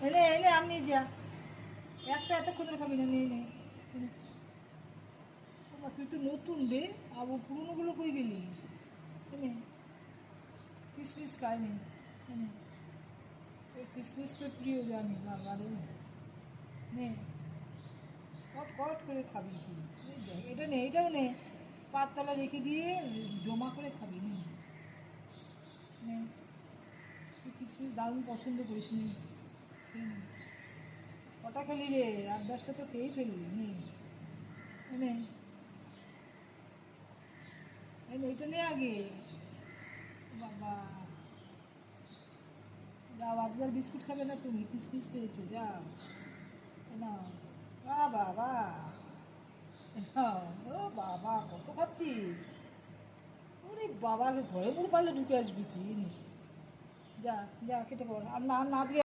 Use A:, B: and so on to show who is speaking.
A: এনে এনে আর নিয়ে যা, একটা এতক্ষণ ধরে খাবি না, নিয়ে নে। তুই তো নতুন রে, আবার পুরোনোগুলো কই গেলি? এনে কিসমিস খায়নি, এনে কিসমিস তো প্রিয় জানি, বাবা রে। নে, কট কট করে খাবি তুই। এই দেখ, এটা নে, এটাও নে, পাততলা রেখে দিয়ে জমা করে খাবি। নে নে, তুই কিসমিস দারুণ পছন্দ করিস, নে খেয়ে নে। কটা খেলি রে? 8-10টা তো খেয়েই ফেললি। নে নে, এই নে, এটা নে আগে। বাবা, যাও, আজকে আর বিস্কুট খাবে না তুমি, কিসমিস পেয়েছো, যাও। না, বাবা, ও বাবা, কত খাচ্ছিস? ওরে বাবা, ঘরের মধ্যে পারলে ঢুকে আসবি তুই। যা যা, কেটে পড়। আর না, না আজকে